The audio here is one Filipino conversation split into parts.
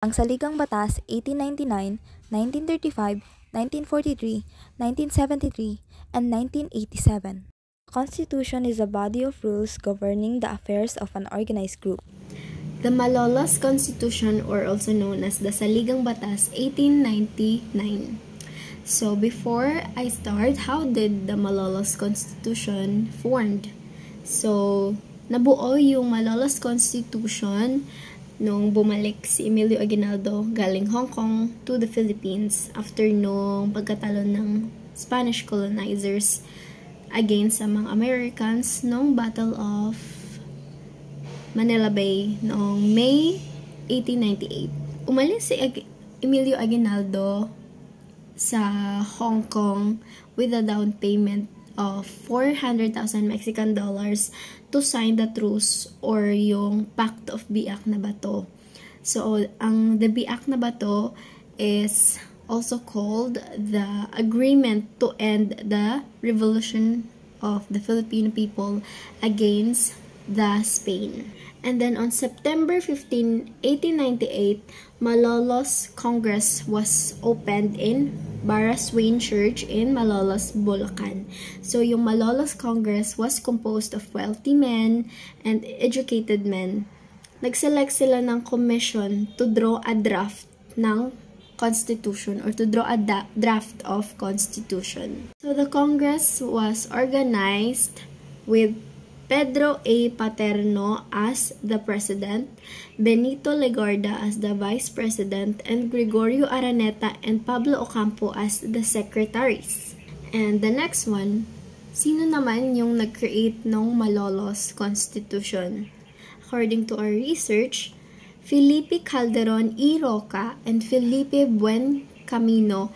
Ang Saligang Batas 1899, 1935, 1943, 1973, and 1987. The Constitution is a body of rules governing the affairs of an organized group. The Malolos Constitution, or also known as the Saligang Batas 1899. So before I start, how did the Malolos Constitution formed? So nabuo yung Malolos Constitution nung bumalik si Emilio Aguinaldo galing Hong Kong to the Philippines after nung pagkatalo ng Spanish colonizers against sa mga Americans nung Battle of Manila Bay noong May 1898. Umalis si Emilio Aguinaldo sa Hong Kong with a down payment of 400,000 Mexican dollars to sign the truce or yung Pact of Biak na Bato. So, the Biak na Bato is also called the agreement to end the revolution of the Filipino people against the Spain. And then on September 15, 1898, Malolos Congress was opened in Baraswain Church in Malolos, Bulacan. So yung Malolos Congress was composed of wealthy men and educated men. Nag-select sila ng commission to draw a draft ng constitution or to draw a draft of constitution. So the Congress was organized with Pedro A. Paterno as the president, Benito Legarda as the vice president, and Gregorio Araneta and Pablo Ocampo as the secretaries. And the next one, sino naman yung nag-create ng Malolos Constitution? According to our research, Felipe Calderon y Roca and Felipe Buen Camino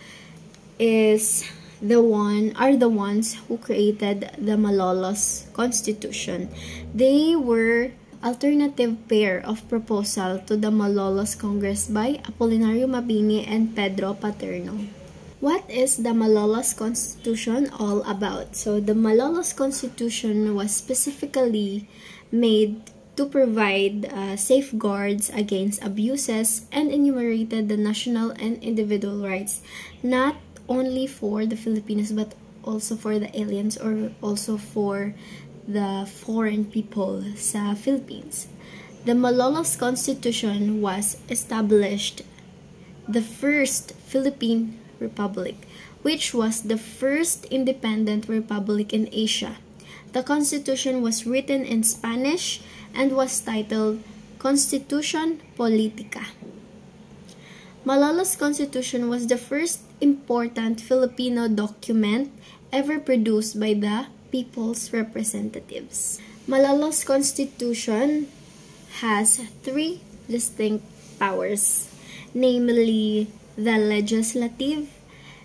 are the ones who created the Malolos Constitution. They were alternative pair of proposal to the Malolos Congress by Apolinario Mabini and Pedro Paterno. What is the Malolos Constitution all about? So the Malolos Constitution was specifically made to provide safeguards against abuses and enumerated the national and individual rights, not only for the Filipinos but also for the aliens or also for the foreign people sa Philippines. The Malolos Constitution was established the first Philippine Republic, which was the first independent republic in Asia. The Constitution was written in Spanish and was titled Constitution Politica. Malolos Constitution was the first important Filipino document ever produced by the people's representatives. Malolos Constitution has three distinct powers, namely the legislative,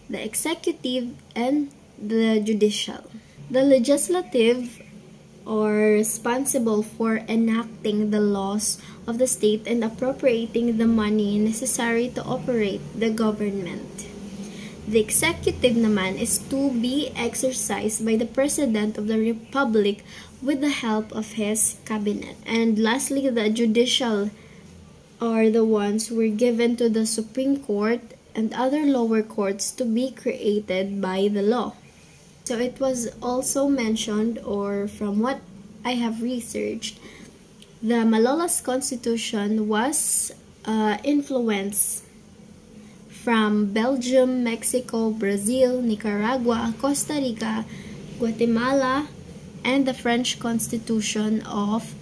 the executive, and the judicial. The legislative are responsible for enacting the laws of the state and appropriating the money necessary to operate the government. The executive naman is to be exercised by the President of the Republic with the help of his cabinet. And lastly, the judicial are the ones who were given to the Supreme Court and other lower courts to be created by the law. So it was also mentioned, or from what I have researched, the Malolos Constitution was influenced from Belgium, Mexico, Brazil, Nicaragua, Costa Rica, Guatemala, and the French Constitution of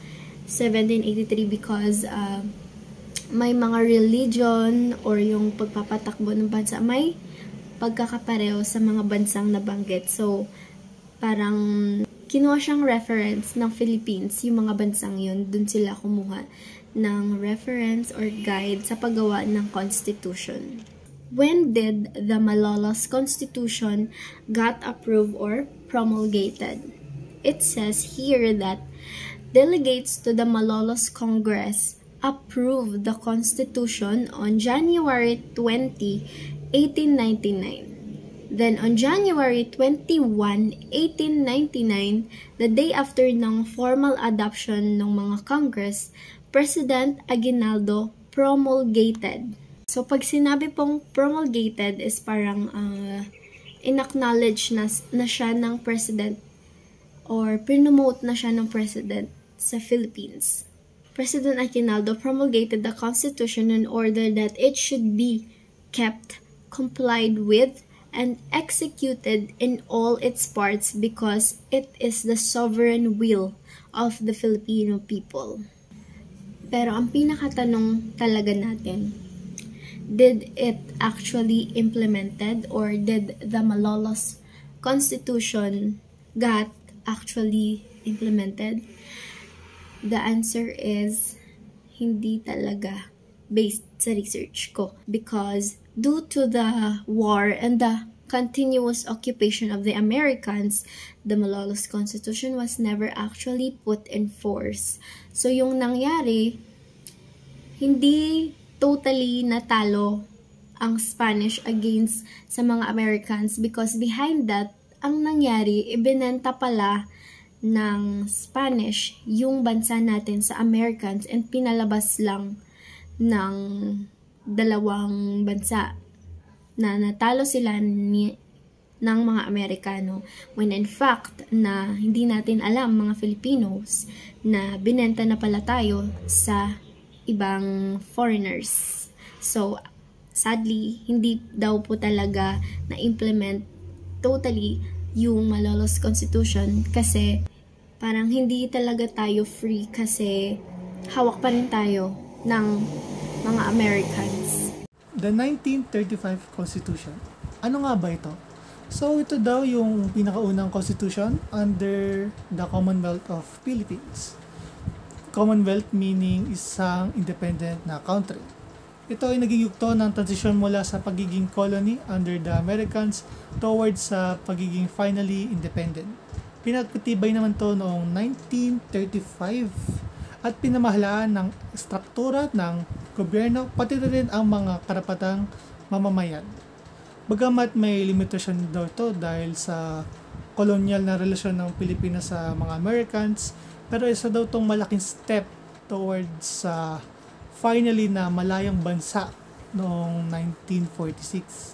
1783 because may mga religion or yung pagpapatakbo ng bansa may pagkakapareho sa mga bansang nabanggit. So, parang kinuha siyang reference ng Philippines, yung mga bansang yun, dun sila kumuha ng reference or guide sa paggawa ng constitution. When did the Malolos Constitution got approved or promulgated? It says here that delegates to the Malolos Congress approved the Constitution on January 20, 1899. Then on January 21, 1899, the day after ng formal adoption ng mga Congress, President Aguinaldo promulgated. So, pag sinabi pong promulgated is parang in-acknowledge na siya ng president or promote na siya ng president sa Philippines. President Aguinaldo promulgated the Constitution in order that it should be kept, complied with, and executed in all its parts because it is the sovereign will of the Filipino people. Pero ang pinakatanong talaga natin, did it actually implemented or did the Malolos Constitution got actually implemented? The answer is hindi talaga based sa research ko because due to the war and the continuous occupation of the Americans, the Malolos Constitution was never actually put in force. So yung nangyari, hindi totally natalo ang Spanish against sa mga Americans because behind that, ang nangyari, ibinenta pala ng Spanish yung bansa natin sa Americans and pinalabas lang ng dalawang bansa na natalo sila ng mga Amerikano when in fact na hindi natin alam mga Filipinos na binenta na pala tayo sa ibang foreigners. So sadly, hindi daw po talaga na-implement totally yung Malolos Constitution kasi parang hindi talaga tayo free kasi hawak pa rin tayo ng mga Americans. The 1935 Constitution. Ano nga ba ito? So ito daw yung pinakaunang constitution under the Commonwealth of Philippines. Commonwealth meaning isang independent na country. Ito ay naging yugto ng transisyon mula sa pagiging colony under the Americans towards sa pagiging finally independent. Pinagpatibay naman to noong 1935 at pinamahalaan ng struktura ng gobyerno pati rin ang mga karapatang mamamayan. Bagamat may limitasyon daw to dahil sa kolonyal na relasyon ng Pilipinas sa mga Americans, pero isa daw tong malaking step towards sa finally na malayang bansa noong 1946.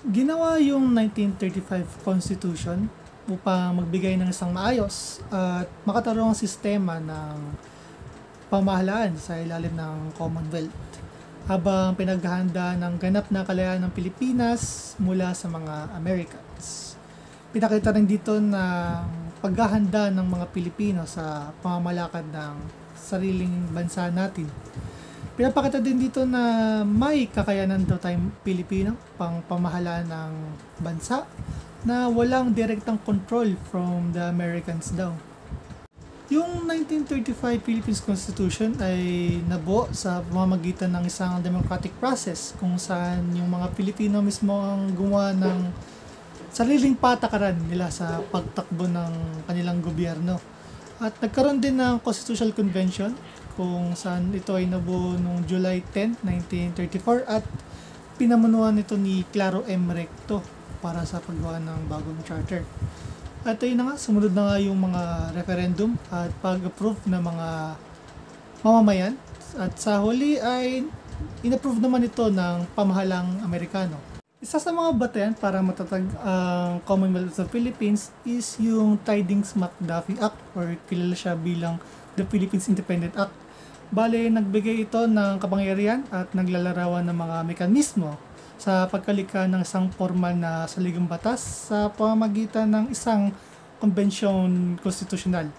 Ginawa yung 1935 Constitution upang magbigay ng isang maayos at makatarungang sistema ng pamahalaan sa ilalim ng Commonwealth habang pinaghahanda ng ganap na kalayaan ng Pilipinas mula sa mga Americans. Pinakita rin dito na paghahanda ng mga Pilipino sa pamamalakad ng sariling bansa natin. Pinapakita din dito na may kakayanan daw tayong Pilipino pang pamahalaan ng bansa na walang direktang control from the Americans daw. Yung 1935 Philippines Constitution ay nabuo sa pamamagitan ng isang democratic process kung saan yung mga Pilipino mismo ang gumawa ng sariling patakaran nila sa pagtakbo ng kanilang gobyerno. At nagkaroon din ng Constitutional Convention kung saan ito ay nabuo noong July 10, 1934 at pinamunuan ito ni Claro M. Recto para sa paggawa ng bagong charter. At ayun na nga, sumunod na nga yung mga referendum at pag-approve ng mga mamamayan. At sa huli ay in-approve naman ito ng pamahalang Amerikano. Isa sa mga batayan para matatag ang Commonwealth of the Philippines is yung Tidings-McDuffie Act or kilala siya bilang the Philippines Independent Act. Bale, nagbigay ito ng kapangyarihan at naglalarawan ng mga mekanismo sa pagkalika ng isang formal na saligang batas sa pamamagitan ng isang konbensyon konstitusyonal.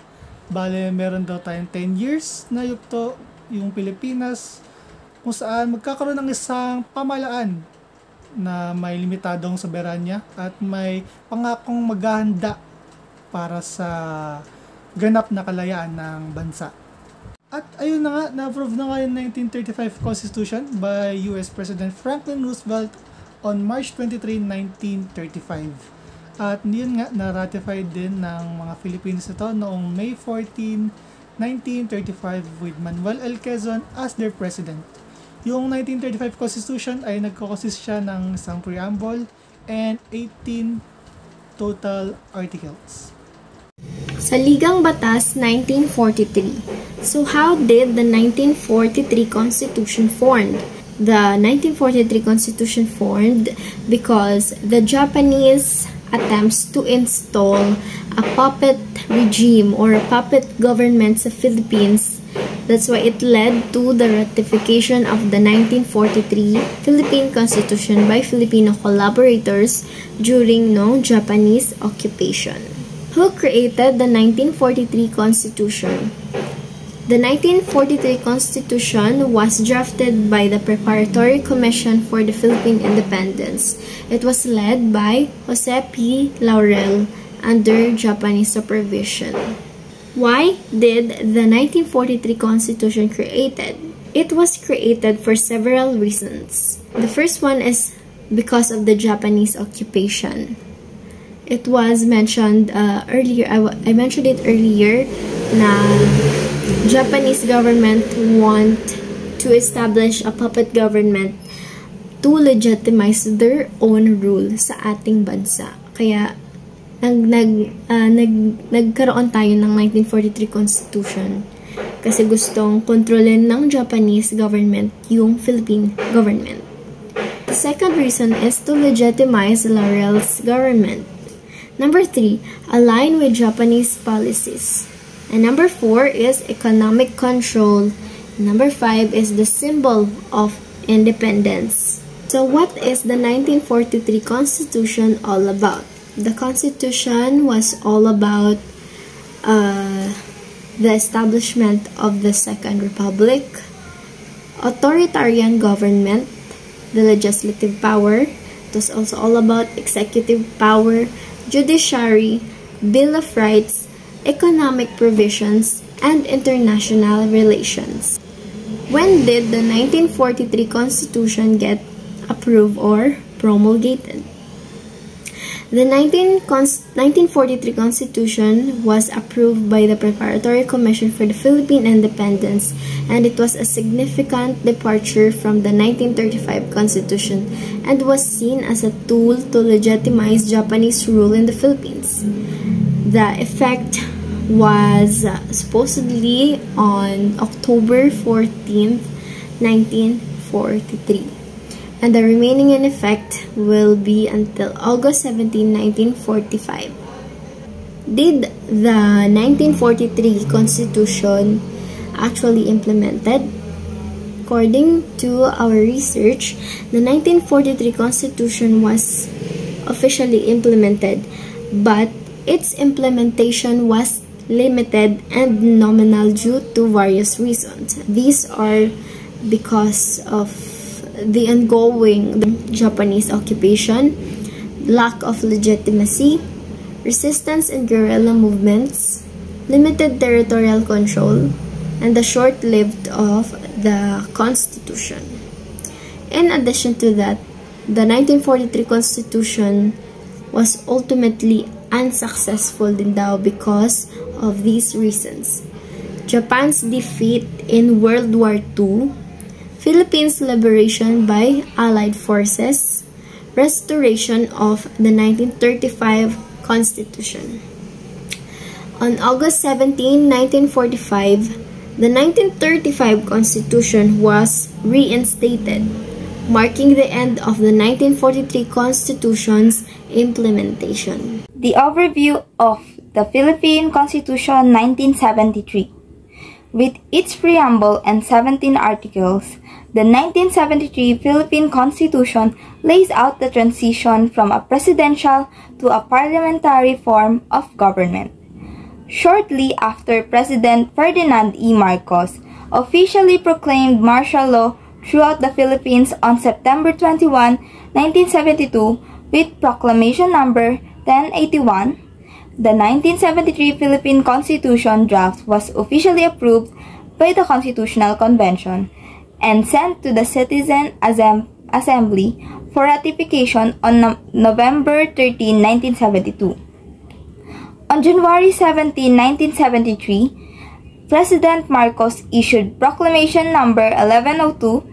Bale, meron daw tayong 10 years na yugto yung Pilipinas kung saan magkakaroon ng isang pamahalaan na may limitadong soberanya at may pangakong maghahanda para sa ganap na kalayaan ng bansa. At ayun na nga, na-approve na nga yung 1935 Constitution by US President Franklin Roosevelt on March 23, 1935. At yun nga, na-ratified din ng mga Filipinos ito noong May 14, 1935 with Manuel L. Quezon as their president. Yung 1935 Constitution ay nagkakonsist siya ng isang preamble and 18 total articles. Sa Ligang Batas 1943, So how did the 1943 Constitution formed? The 1943 Constitution formed because the Japanese attempts to install a puppet regime or a puppet government sa Philippines. That's why it led to the ratification of the 1943 Philippine Constitution by Filipino collaborators during Japanese occupation. Who created the 1943 Constitution? The 1943 Constitution was drafted by the Preparatory Commission for the Philippine Independence. It was led by Jose P. Laurel under Japanese supervision. Why did the 1943 Constitution created? It was created for several reasons. The first one is because of the Japanese occupation. It was mentioned earlier, I mentioned it earlier, na Japanese government want to establish a puppet government to legitimize their own rule sa ating bansa. Kaya nagkaroon tayo ng 1943 Constitution kasi gustong kontrolin ng Japanese government yung Philippine government. The second reason is to legitimize Laurel's government. Number 3, align with Japanese policies. And number 4 is economic control. Number 5 is the symbol of independence. So what is the 1943 Constitution all about? The Constitution was all about the establishment of the Second Republic, authoritarian government, the legislative power. It was also all about executive power, judiciary, Bill of Rights, economic provisions, and international relations. When did the 1943 Constitution get approved or promulgated? The 1943 Constitution was approved by the Preparatory Commission for the Philippine Independence, and it was a significant departure from the 1935 Constitution and was seen as a tool to legitimize Japanese rule in the Philippines. The effect was supposedly on October 14th, 1943. And the remaining in effect will be until August 17, 1945. Did the 1943 Constitution actually implemented? According to our research, the 1943 Constitution was officially implemented, but its implementation was limited and nominal due to various reasons. These are because of the ongoing Japanese occupation, lack of legitimacy, resistance and guerrilla movements, limited territorial control, and the short-lived of the Constitution. In addition to that, the 1943 Constitution was ultimately unsuccessful din daw because of these reasons: Japan's defeat in World War II, Philippines' liberation by Allied forces, restoration of the 1935 Constitution. On August 17, 1945, the 1935 Constitution was reinstated, marking the end of the 1943 Constitution's implementation. The overview of the Philippine Constitution 1973. With its preamble and 17 articles, the 1973 Philippine Constitution lays out the transition from a presidential to a parliamentary form of government. Shortly after President Ferdinand E. Marcos officially proclaimed martial law throughout the Philippines on September 21, 1972 with Proclamation Number 1081, the 1973 Philippine Constitution draft was officially approved by the Constitutional Convention and sent to the Citizen Assembly for ratification on November 13, 1972. On January 17, 1973, President Marcos issued Proclamation Number 1102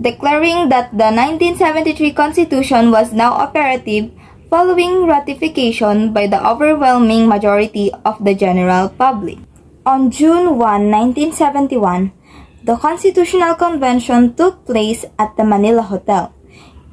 declaring that the 1973 Constitution was now operative following ratification by the overwhelming majority of the general public. On June 1, 1971, the Constitutional Convention took place at the Manila Hotel.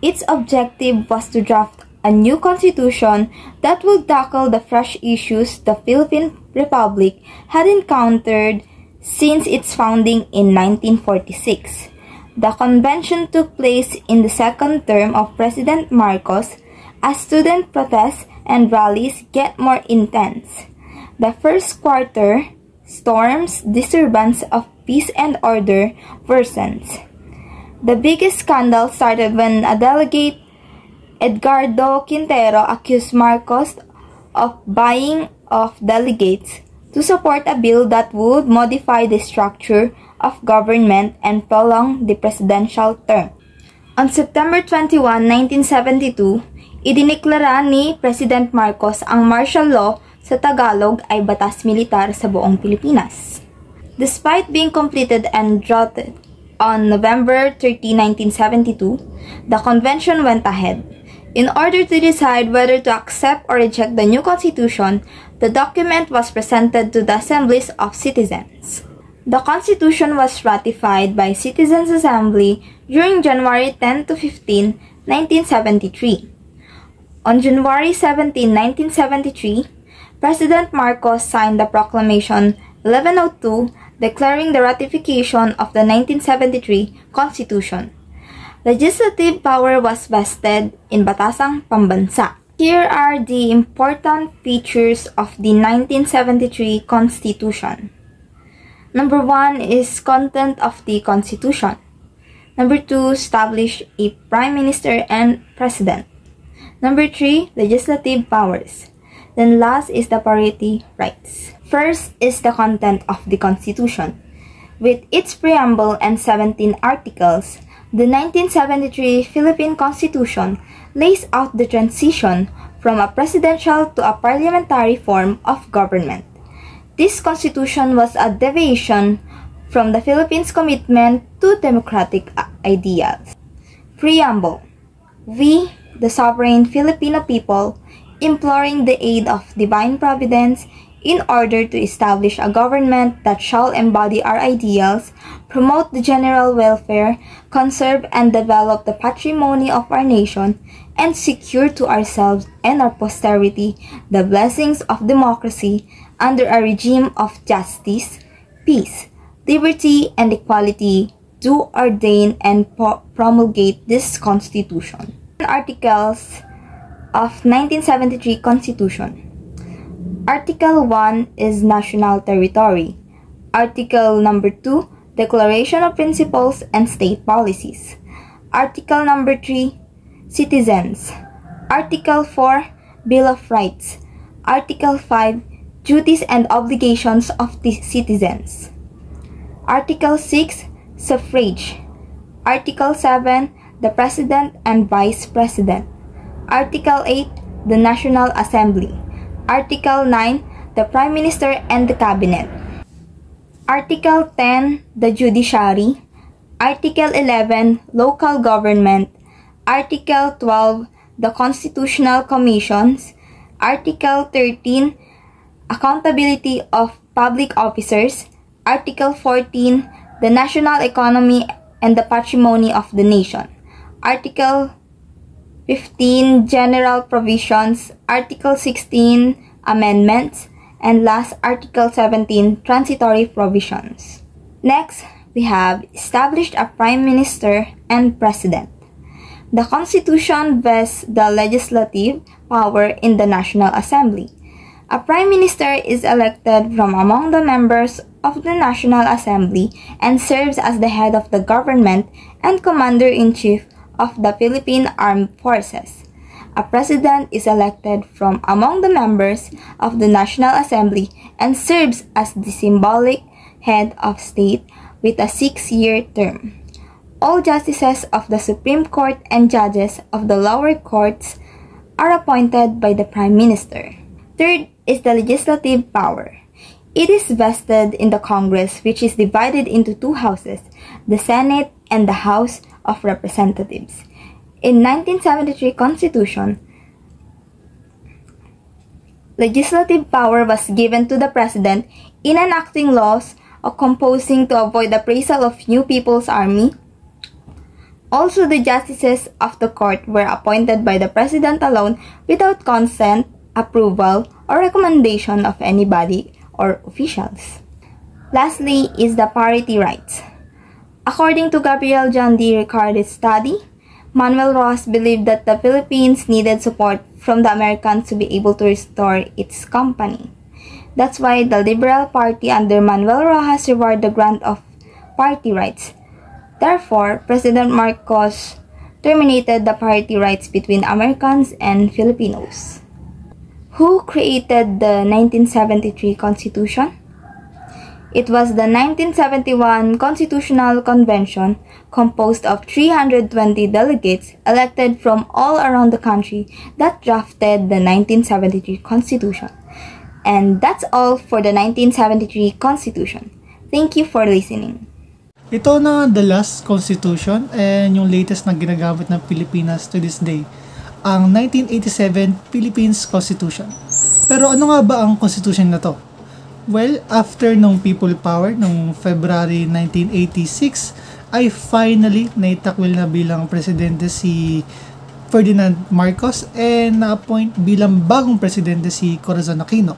Its objective was to draft a new constitution that would tackle the fresh issues the Philippine Republic had encountered since its founding in 1946. The convention took place in the second term of President Marcos as student protests and rallies get more intense. The first quarter, storms, disturbance of peace and order worsens. The biggest scandal started when a delegate, Edgardo Quintero, accused Marcos of buying off delegates to support a bill that would modify the structure of government and prolong the presidential term. On September 21, 1972, idineklara ni President Marcos ang martial law, sa Tagalog ay batas militar sa buong Pilipinas. Despite being completed and drafted on November 30, 1972, the convention went ahead. In order to decide whether to accept or reject the new constitution, the document was presented to the assemblies of citizens. The constitution was ratified by Citizens' Assembly during January 10 to 15, 1973. On January 17, 1973, President Marcos signed the Proclamation 1102 declaring the ratification of the 1973 Constitution. Legislative power was vested in Batasang Pambansa. Here are the important features of the 1973 Constitution. Number 1 is content of the Constitution. Number 2, establish a Prime Minister and President. Number 3, legislative powers. Then last is the parity rights. First is the content of the Constitution. With its preamble and 17 articles, the 1973 Philippine Constitution lays out the transition from a presidential to a parliamentary form of government. This constitution was a deviation from the Philippines' commitment to democratic ideals. Preamble. We, the sovereign Filipino people, imploring the aid of divine providence in order to establish a government that shall embody our ideals, promote the general welfare, conserve and develop the patrimony of our nation, and secure to ourselves and our posterity the blessings of democracy under a regime of justice, peace, liberty, and equality, do ordain and promulgate this Constitution. Articles of 1973 Constitution. Article 1 is national territory. Article number 2, Declaration of Principles and State Policies. Article number 3, Citizens. Article 4, Bill of Rights. Article 5, Duties and Obligations of the Citizens. Article 6, Suffrage. Article 7, the President and Vice President. Article 8, the National Assembly. Article 9, the Prime Minister and the Cabinet. Article 10, the Judiciary. Article 11, Local Government. Article 12, the Constitutional Commissions. Article 13, Accountability of Public Officers. Article 14, the National Economy and the Patrimony of the Nation. Article 15, General Provisions. Article 16, Amendments. And last, Article 17, Transitory Provisions. Next, we have established a Prime Minister and President. The Constitution vests the legislative power in the National Assembly. A Prime Minister is elected from among the members of the National Assembly and serves as the head of the government and Commander-in-Chief of the Philippine Armed Forces. A President is elected from among the members of the National Assembly and serves as the symbolic head of state with a 6-year term. All justices of the Supreme Court and judges of the lower courts are appointed by the Prime Minister. Third is the legislative power. It is vested in the Congress, which is divided into two houses, the Senate and the House of Representatives. In 1973 Constitution, Legislative power was given to the president in enacting laws or composing to avoid appraisal of new people's army. Also, the justices of the court were appointed by the president alone without consent, approval, or recommendation of anybody or officials. Lastly is the parity rights. According to Gabriel John D. Ricard's study, Manuel Rojas believed that the Philippines needed support from the Americans to be able to restore its company. That's why the Liberal Party under Manuel Rojas rewarded the grant of party rights. Therefore, President Marcos terminated the party rights between Americans and Filipinos. Who created the 1973 Constitution? It was the 1971 Constitutional Convention composed of 320 delegates elected from all around the country that drafted the 1973 Constitution. And that's all for the 1973 Constitution. Thank you for listening. Ito na the last constitution and yung latest na ginagamit ng Pilipinas to this day, ang 1987 Philippines Constitution. Pero ano nga ba ang constitution na to? Well, after nung people power nung February 1986 ay finally naitakwil na bilang presidente si Ferdinand Marcos and na-appoint bilang bagong presidente si Corazon Aquino.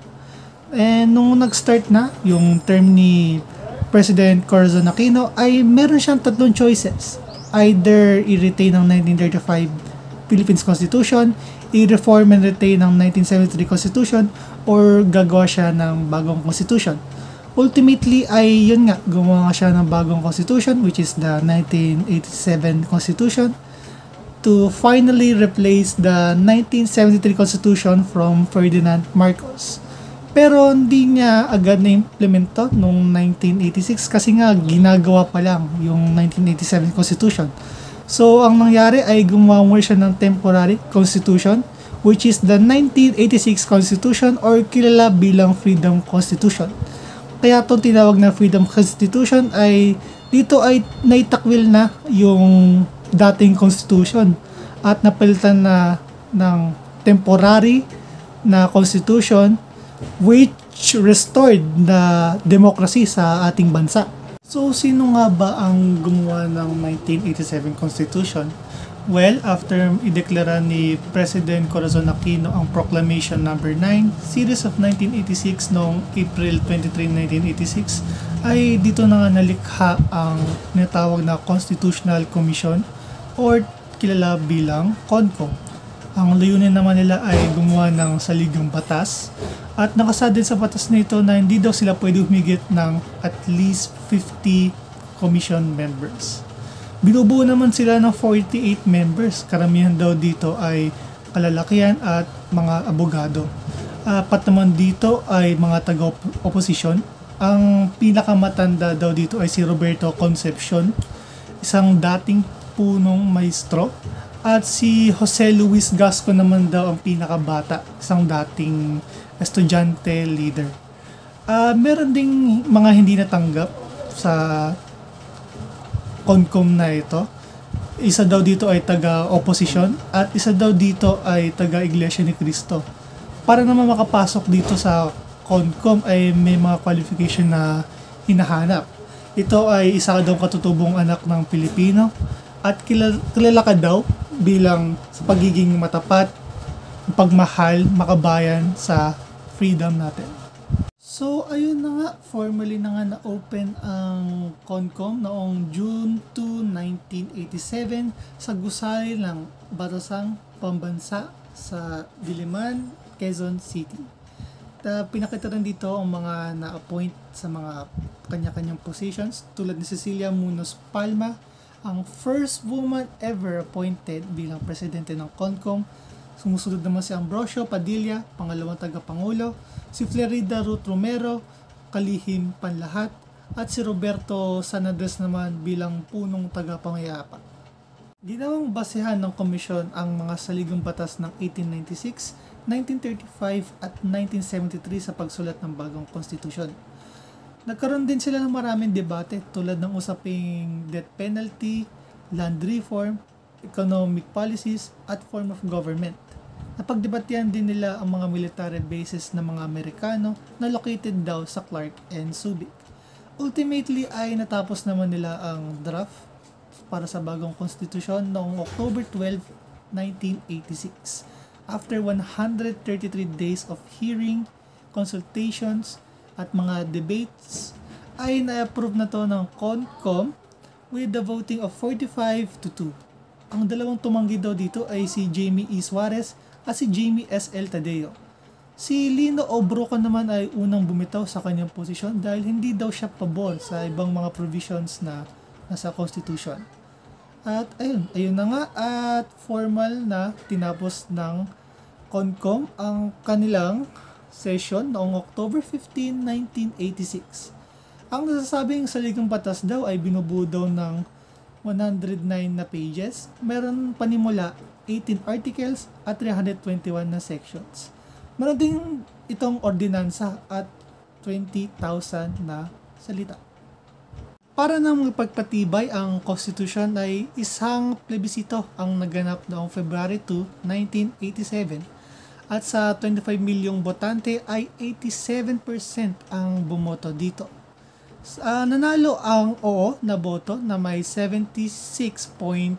And nung nag-start na yung term ni President Corazon Aquino ay meron siyang tatlong choices. Either i-retain ang 1935 Philippines Constitution, i-reform and retain ang 1973 Constitution, or gagawa siya ng bagong Constitution. Ultimately ay yun nga, gumawa siya ng bagong Constitution which is the 1987 Constitution to finally replace the 1973 Constitution from Ferdinand Marcos. Pero hindi niya agad na-implement to noong 1986 kasi nga ginagawa pa lang yung 1987 Constitution. So, ang nangyari ay gumawa siya ng temporary Constitution which is the 1986 Constitution or kilala bilang Freedom Constitution. Kaya itong tinawag na Freedom Constitution ay dito ay naitakwil na yung dating Constitution at napalitan na ng temporary na Constitution which restored the democracy sa ating bansa. So, sino nga ba ang gumawa ng 1987 Constitution? Well, after ideklara ni President Corazon Aquino ang Proclamation No. 9, Series of 1986 noong April 23, 1986, ay dito na nga nalikha ang natawag na Constitutional Commission or kilala bilang CONCOM. Ang layunin naman nila ay gumawa ng saligang batas at nakasad din sa batas na ito na hindi daw sila pwede humigit ng at least 50 commission members. Binubuo naman sila ng 48 members. Karamihan daw dito ay kalalakihan at mga abogado. Apat naman dito ay mga taga-oposisyon. Ang pinakamatanda daw dito ay si Roberto Concepcion, isang dating punong maestro. At si Jose Luis Gasco naman daw ang pinakabata, isang dating estudyante leader. Meron ding mga hindi natanggap sa CONCOM na ito. Isa daw dito ay taga-opposition at isa daw dito ay taga-Iglesia ni Cristo. Para naman makapasok dito sa CONCOM ay may mga qualification na hinahanap. Ito ay isa daw katutubong anak ng Pilipino at kilala ka daw bilang sa pagiging matapat, pagmahal, makabayan sa freedom natin. So, ayun na nga, formally na nga na-open ang CONCOM noong June 2, 1987 sa gusali ng Batasang Pambansa sa Diliman, Quezon City. Pinakita rin dito ang mga na-appoint sa mga kanya-kanyang positions tulad ni Cecilia Munoz Palma, ang first woman ever appointed bilang presidente ng CONCOM. Sumusunod naman si Ambrosio Padilla, pangalawang tagapangulo, si Florida Ruth Romero, kalihim panlahat, at si Roberto Sanandres naman bilang punong tagapangayapa. Ginawang basehan ng komisyon ang mga saligang batas ng 1896, 1935 at 1973 sa pagsulat ng bagong konstitusyon. Nagkaroon din sila ng maraming debate tulad ng usaping death penalty, land reform, economic policies, at form of government. Napagdebatehan din nila ang mga military bases ng mga Amerikano na located daw sa Clark and Subic. Ultimately ay natapos naman nila ang draft para sa bagong konstitusyon noong October 12, 1986. After 133 days of hearing, consultations, at mga debates, ay na-approve na to ng CONCOM with the voting of 45-2. Ang dalawang tumanggi daw dito ay si Jamie E. Suarez at si Jamie S. L. Tadeo. Si Lino Obroca naman ay unang bumitaw sa kanyang posisyon dahil hindi daw siya pabor sa ibang mga provisions na nasa Constitution. At ayun na nga, at formal na tinapos ng CONCOM ang kanilang session noong October 15, 1986. Ang nasasabing saligang batas daw ay binubuo daw ng 109 na pages, meron panimula 18 articles at 321 na sections. Meron din itong ordinansa at 20,000 na salita. Para nang magpagpatibay ang Constitution ay isang plebisito ang naganap noong February 2, 1987 at sa 25 milyong botante ay 87% ang bumoto dito. Nanalo ang oo na boto na may 76.37%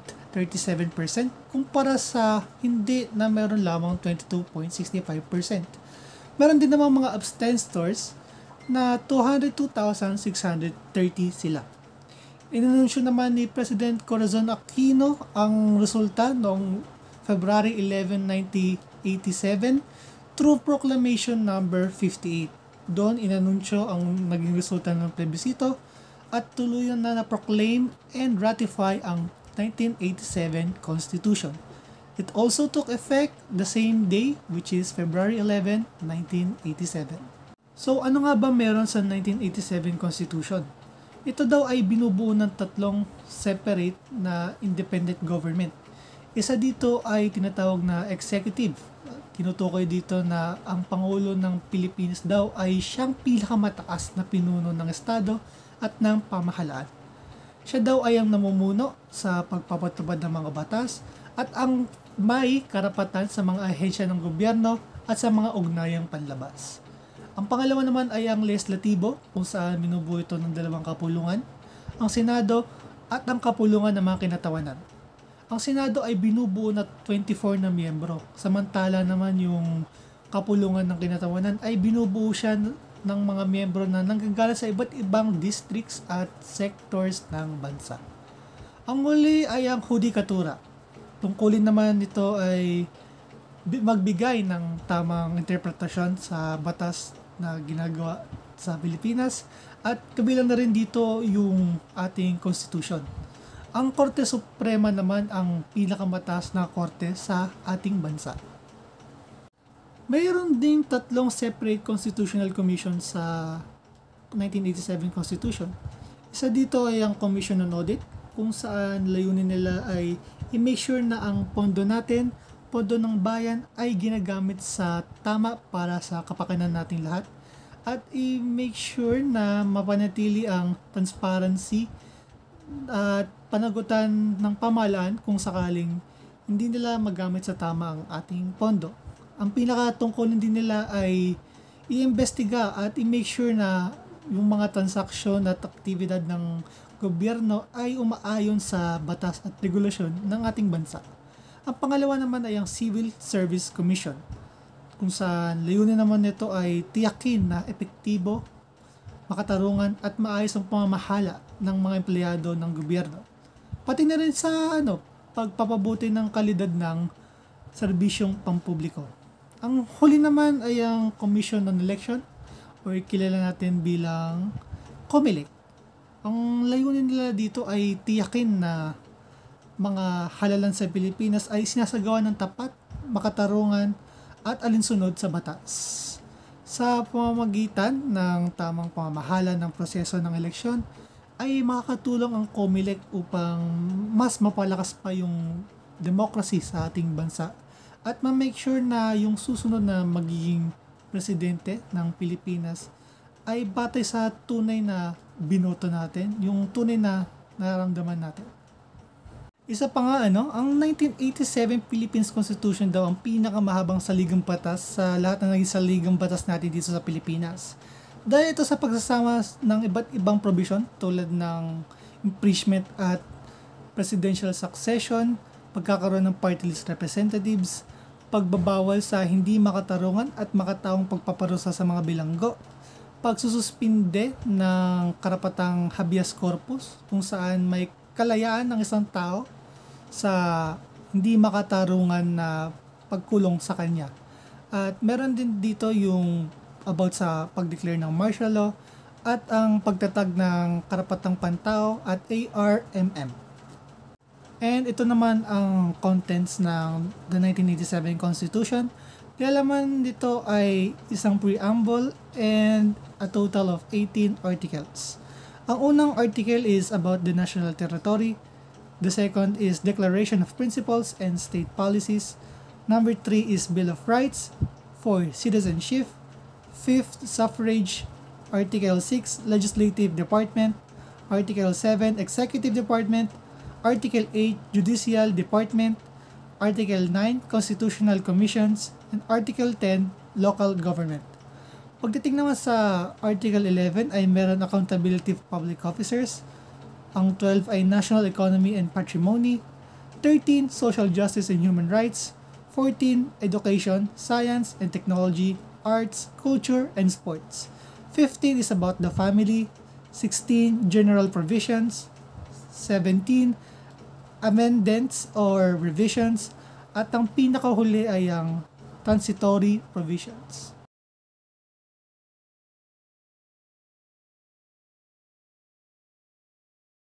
kumpara sa hindi na meron lamang 22.65%. Meron din namang mga abstenstors na 202,630 sila. Inanunsyo naman ni President Corazon Aquino ang resulta noong February 11, 1987 through Proclamation number 58. Doon inanunsyo ang naging resulta ng plebisito at tuluyan na na-proclaim and ratify ang 1987 Constitution. It also took effect the same day, which is February 11, 1987. So ano nga ba meron sa 1987 Constitution? Ito daw ay binubuo ng tatlong separate na independent government. Isa dito ay tinatawag na executive. Tinutukoy dito na ang Pangulo ng Pilipinas daw ay siyang pinakamataas na pinuno ng Estado at ng pamahalaan. Siya daw ay ang namumuno sa pagpapatupad ng mga batas at ang may karapatan sa mga ahensya ng gobyerno at sa mga ugnayang panlabas. Ang pangalawa naman ay ang legislatibo, kung saan binubuo ito ng dalawang kapulungan, ang Senado at ang kapulungan ng mga kinatawanan. Ang Senado ay binubuo na 24 na miyembro, samantala naman yung kapulungan ng kinatawanan ay binubuo siya ng mga miyembro na nanggagaling sa iba't ibang districts at sectors ng bansa. Ang huli ay ang hudikatura. Tungkulin naman nito ay magbigay ng tamang interpretasyon sa batas na ginagawa sa Pilipinas at kabilang na rin dito yung ating Constitution. Ang Korte Suprema naman ang pinakamataas na korte sa ating bansa. Mayroon ding tatlong separate constitutional commission sa 1987 Constitution. Isa dito ay ang Commission on Audit, kung saan layunin nila ay i-make sure na ang pondo natin, pondo ng bayan ay ginagamit sa tama para sa kapakanan nating lahat at i-make sure na mapanatili ang transparency at panagutan ng pamahalaan kung sakaling hindi nila magamit sa tama ang ating pondo. Ang pinakatungkulin din nila ay i-imbestiga at i-make sure na yung mga transaksyon at aktibidad ng gobyerno ay umaayon sa batas at regulasyon ng ating bansa. Ang pangalawa naman ay ang Civil Service Commission, kung saan layunin naman nito ay tiyakin na epektibo, makatarungan at maayos ang pamamahala ng mga empleyado ng gobyerno. Pati na rin sa pagpapabuti ng kalidad ng serbisyong pampubliko. Ang huli naman ay ang Commission on Election o kilala natin bilang COMELEC. Ang layunin nila dito ay tiyakin na mga halalan sa Pilipinas ay sinasagawa ng tapat, makatarungan at alinsunod sa batas. Sa pamamagitan ng tamang pamamahala ng proseso ng eleksyon, ay makakatulong ang COMELEC upang mas mapalakas pa yung democracy sa ating bansa at ma-make sure na yung susunod na magiging presidente ng Pilipinas ay batay sa tunay na binoto natin, yung tunay na nararamdaman natin. Isa pa nga ang 1987 Philippines Constitution daw ang pinakamahabang saligang batas sa lahat ng naging saligang batas natin dito sa Pilipinas. Dahil ito sa pagsasama ng iba't ibang provision tulad ng impeachment at presidential succession, pagkakaroon ng party list representatives, pagbabawal sa hindi makatarungan at makataong pagpaparusa sa mga bilanggo, pagsususpinde ng karapatang habeas corpus kung saan may kalayaan ng isang tao sa hindi makatarungan na pagkulong sa kanya. At meron din dito yung about sa pag-declare ng martial law at ang pagtatag ng karapatang pantao at ARMM. And ito naman ang contents ng the 1987 Constitution. Nilalaman dito ay isang preamble and a total of 18 articles. Ang unang article is about the national territory. The second is Declaration of Principles and State Policies. Number 3 is Bill of Rights. 4. Citizenship. 5th, Suffrage. Article 6, Legislative Department. Article 7, Executive Department. Article 8, Judicial Department. Article 9, Constitutional Commissions. And Article 10, Local Government. Pagdating naman sa Article 11 ay meron accountability of public officers. Ang 12 ay National Economy and Patrimony. 13, Social Justice and Human Rights. 14, Education, Science and Technology, Arts, Culture, and Sports. 15 is about the family. 16, General Provisions. 17, Amendments or Revisions. At ang pinakahuli ay ang Transitory Provisions.